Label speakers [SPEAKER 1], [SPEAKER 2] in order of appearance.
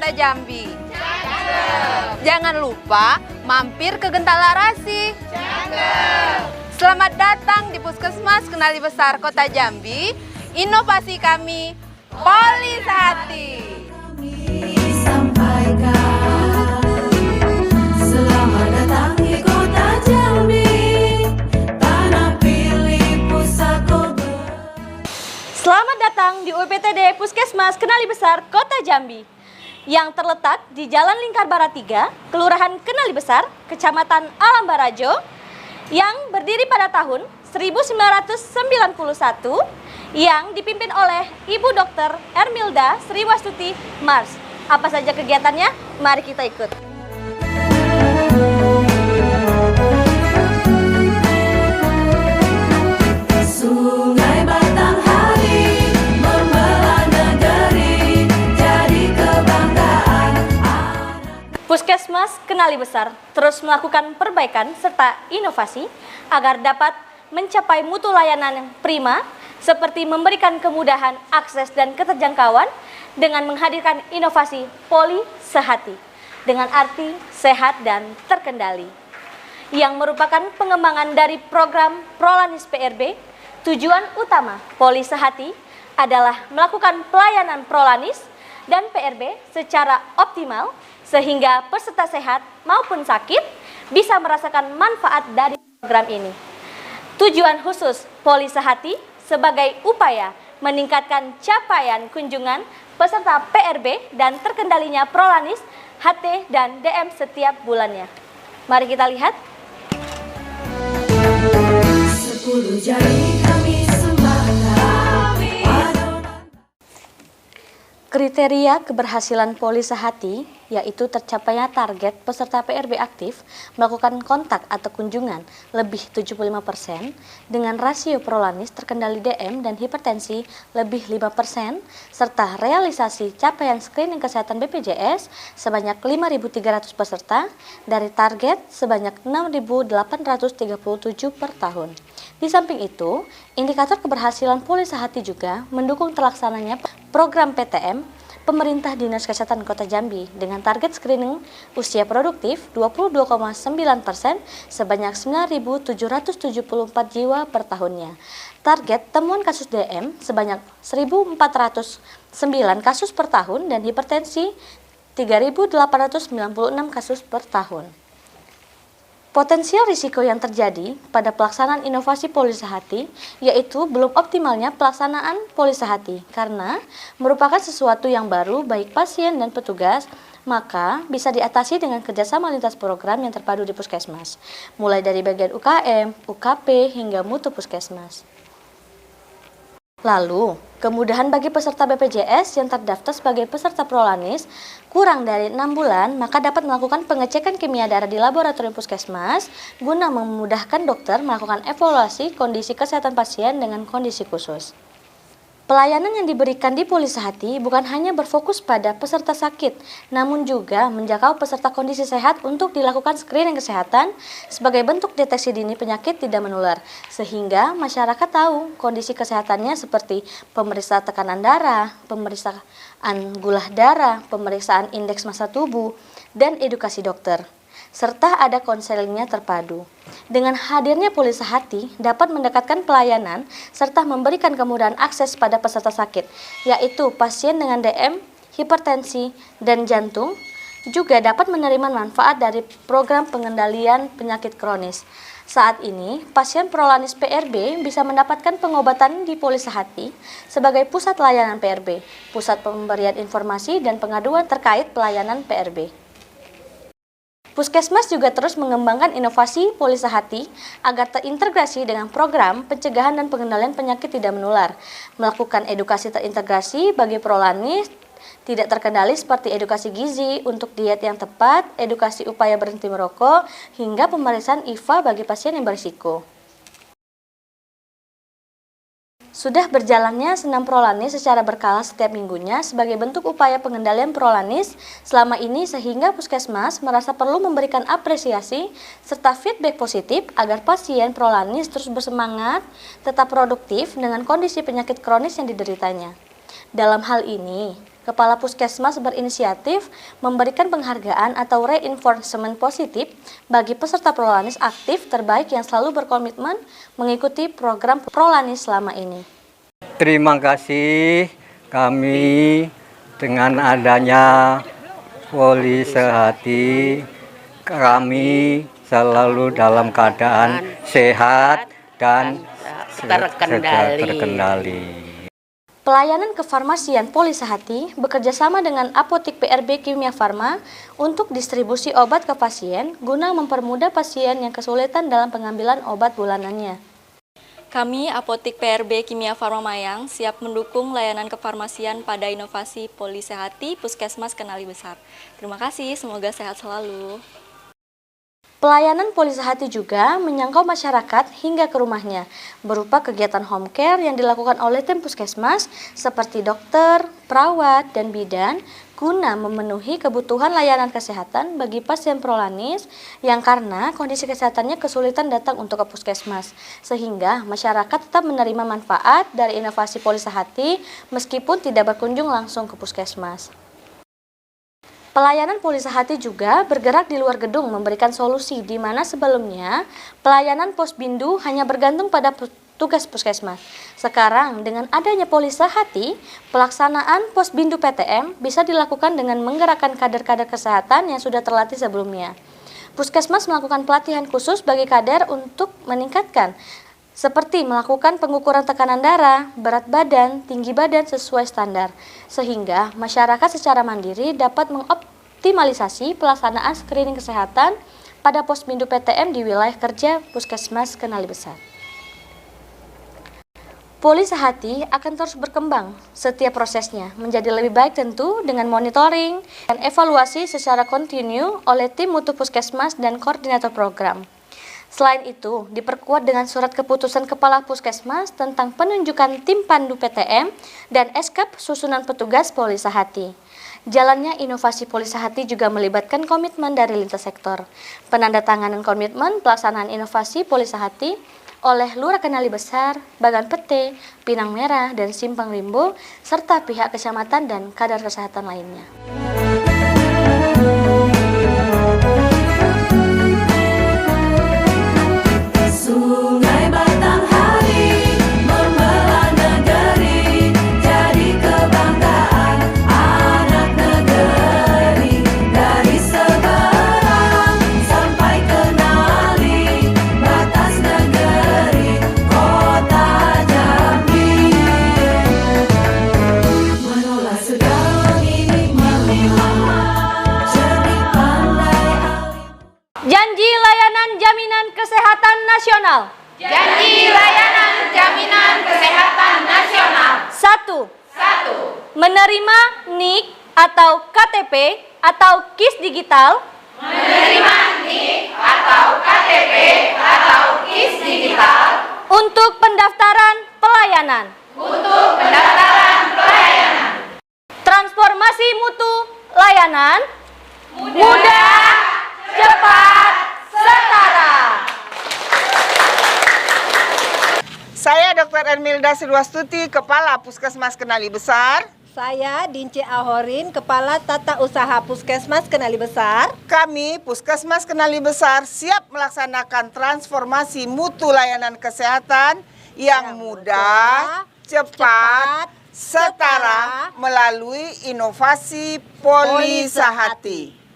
[SPEAKER 1] Kota Jambi? Jangan lupa mampir ke Genta Larasi. Selamat datang di Puskesmas Kenali Besar Kota Jambi. Inovasi kami, Poli Sehati.
[SPEAKER 2] Selamat datang di Kota Jambi, tanah pilih pusako.
[SPEAKER 3] Selamat datang di UPTD Puskesmas Kenali Besar Kota Jambi yang terletak di Jalan Lingkar Barat 3, Kelurahan Kenali Besar, Kecamatan Alam Barajo, yang berdiri pada tahun 1991 yang dipimpin oleh Ibu Dr. Ermilda Sriwastuti Mars. Apa saja kegiatannya? Mari kita ikut.
[SPEAKER 2] Sungai Batanghari membelah negeri, jadi kebanggaan anak.
[SPEAKER 3] Puskesmas Kenali Besar terus melakukan perbaikan serta inovasi agar dapat mencapai mutu layanan yang prima, seperti memberikan kemudahan akses dan keterjangkauan dengan menghadirkan inovasi Poli Sehati dengan arti sehat dan terkendali, yang merupakan pengembangan dari program Prolanis PRB. Tujuan utama Poli Sehati adalah melakukan pelayanan Prolanis dan PRB secara optimal sehingga peserta sehat maupun sakit bisa merasakan manfaat dari program ini. Tujuan khusus Poli Sehati sebagai upaya meningkatkan capaian kunjungan peserta PRB dan terkendalinya Prolanis, HT, dan DM setiap bulannya. Mari kita lihat.
[SPEAKER 2] 10 jari kami sembahkan.
[SPEAKER 3] Kriteria keberhasilan Poli Sehati yaitu tercapainya target peserta PRB aktif melakukan kontak atau kunjungan lebih 75% dengan rasio Prolanis terkendali DM dan hipertensi lebih 5%, serta realisasi capaian screening kesehatan BPJS sebanyak 5.300 peserta dari target sebanyak 6.837 per tahun. Di samping itu, indikator keberhasilan Poli Sehati juga mendukung terlaksananya program PTM Pemerintah Dinas Kesehatan Kota Jambi dengan target screening usia produktif 22,9% sebanyak 9.774 jiwa per tahunnya. Target temuan kasus DM sebanyak 1.409 kasus per tahun dan hipertensi 3.896 kasus per tahun. Potensial risiko yang terjadi pada pelaksanaan inovasi Poli Sehati yaitu belum optimalnya pelaksanaan Poli Sehati karena merupakan sesuatu yang baru baik pasien dan petugas, maka bisa diatasi dengan kerjasama lintas program yang terpadu di Puskesmas, mulai dari bagian UKM, UKP, hingga mutu Puskesmas. Lalu, kemudahan bagi peserta BPJS yang terdaftar sebagai peserta Prolanis kurang dari 6 bulan, maka dapat melakukan pengecekan kimia darah di laboratorium Puskesmas guna memudahkan dokter melakukan evaluasi kondisi kesehatan pasien dengan kondisi khusus. Pelayanan yang diberikan di Poli Sehati bukan hanya berfokus pada peserta sakit, namun juga menjangkau peserta kondisi sehat untuk dilakukan screening kesehatan sebagai bentuk deteksi dini penyakit tidak menular, sehingga masyarakat tahu kondisi kesehatannya seperti pemeriksaan tekanan darah, pemeriksaan gula darah, pemeriksaan indeks massa tubuh, dan edukasi dokter, serta ada konselingnya terpadu. Dengan hadirnya Poli Sehati dapat mendekatkan pelayanan serta memberikan kemudahan akses pada peserta sakit, yaitu pasien dengan DM, hipertensi, dan jantung, juga dapat menerima manfaat dari program pengendalian penyakit kronis. Saat ini, pasien Prolanis PRB bisa mendapatkan pengobatan di Poli Sehati sebagai pusat layanan PRB, pusat pemberian informasi dan pengaduan terkait pelayanan PRB. Puskesmas juga terus mengembangkan inovasi Poli Sehati agar terintegrasi dengan program pencegahan dan pengendalian penyakit tidak menular, melakukan edukasi terintegrasi bagi Prolanis tidak terkendali seperti edukasi gizi untuk diet yang tepat, edukasi upaya berhenti merokok, hingga pemeriksaan IVA bagi pasien yang berisiko. Sudah berjalannya senam Prolanis secara berkala setiap minggunya sebagai bentuk upaya pengendalian Prolanis selama ini sehingga Puskesmas merasa perlu memberikan apresiasi serta feedback positif agar pasien Prolanis terus bersemangat, tetap produktif dengan kondisi penyakit kronis yang dideritanya. Dalam hal ini, Kepala Puskesmas berinisiatif memberikan penghargaan atau reinforcement positif bagi peserta Prolanis aktif terbaik yang selalu berkomitmen mengikuti program Prolanis selama ini.
[SPEAKER 4] Terima kasih kami dengan adanya Poli Sehati, kami selalu dalam keadaan sehat dan terkendali.
[SPEAKER 3] Pelayanan kefarmasian Poli Sehati bekerjasama dengan Apotik PRB Kimia Farma untuk distribusi obat ke pasien guna mempermudah pasien yang kesulitan dalam pengambilan obat bulanannya.
[SPEAKER 5] Kami Apotik PRB Kimia Farma Mayang siap mendukung layanan kefarmasian pada inovasi Poli Sehati Puskesmas Kenali Besar. Terima kasih, semoga sehat selalu.
[SPEAKER 3] Pelayanan Poli Sehati juga menyangkau masyarakat hingga ke rumahnya, berupa kegiatan home care yang dilakukan oleh tim puskesmas seperti dokter, perawat, dan bidan, guna memenuhi kebutuhan layanan kesehatan bagi pasien Prolanis yang karena kondisi kesehatannya kesulitan datang untuk ke puskesmas, sehingga masyarakat tetap menerima manfaat dari inovasi Poli Sehati meskipun tidak berkunjung langsung ke puskesmas. Pelayanan Poli Sehati juga bergerak di luar gedung memberikan solusi di mana sebelumnya pelayanan Posbindu hanya bergantung pada tugas puskesmas. Sekarang dengan adanya Poli Sehati, pelaksanaan Posbindu PTM bisa dilakukan dengan menggerakkan kader-kader kesehatan yang sudah terlatih sebelumnya. Puskesmas melakukan pelatihan khusus bagi kader untuk meningkatkan seperti melakukan pengukuran tekanan darah, berat badan, tinggi badan sesuai standar, sehingga masyarakat secara mandiri dapat mengoptimalisasi pelaksanaan screening kesehatan pada Posbindu PTM di wilayah kerja Puskesmas Kenali Besar. Poli Sehati akan terus berkembang setiap prosesnya menjadi lebih baik tentu dengan monitoring dan evaluasi secara kontinu oleh tim mutu Puskesmas dan koordinator program. Selain itu, diperkuat dengan surat keputusan Kepala Puskesmas tentang penunjukan tim pandu PTM dan eskap susunan petugas Poli Sehati. Jalannya inovasi Poli Sehati juga melibatkan komitmen dari lintas sektor. Penandatanganan komitmen pelaksanaan inovasi Poli Sehati oleh Lurah Kenali Besar, Bagan Pete, Pinang Merah, dan Simpang Limbo, serta pihak kecamatan dan kadar kesehatan lainnya.
[SPEAKER 2] Sungai Batanghari membelah negeri, jadi kebanggaan anak negeri. Dari Seberang sampai Kenali, batas negeri kota Jambi. Menolak segala minimal, cerdik pandai alim.
[SPEAKER 3] Janji layanan jaminan kesehatan nasional.
[SPEAKER 1] Janji layanan jaminan kesehatan nasional.
[SPEAKER 3] 1.
[SPEAKER 1] 1.
[SPEAKER 3] Menerima NIK atau KTP atau KIS digital
[SPEAKER 1] Menerima NIK atau KTP atau KIS digital
[SPEAKER 3] untuk pendaftaran pelayanan.
[SPEAKER 1] untuk pendaftaran pelayanan.
[SPEAKER 3] Transformasi mutu layanan mudah, cepat, setara.
[SPEAKER 6] Saya Dr. Ermilda Silwastuti, Kepala Puskesmas Kenali Besar.
[SPEAKER 7] Saya Dince Ahorin, Kepala Tata Usaha Puskesmas Kenali Besar.
[SPEAKER 6] Kami Puskesmas Kenali Besar siap melaksanakan transformasi mutu layanan kesehatan yang mudah, cepat, setara melalui inovasi Poli Sehati.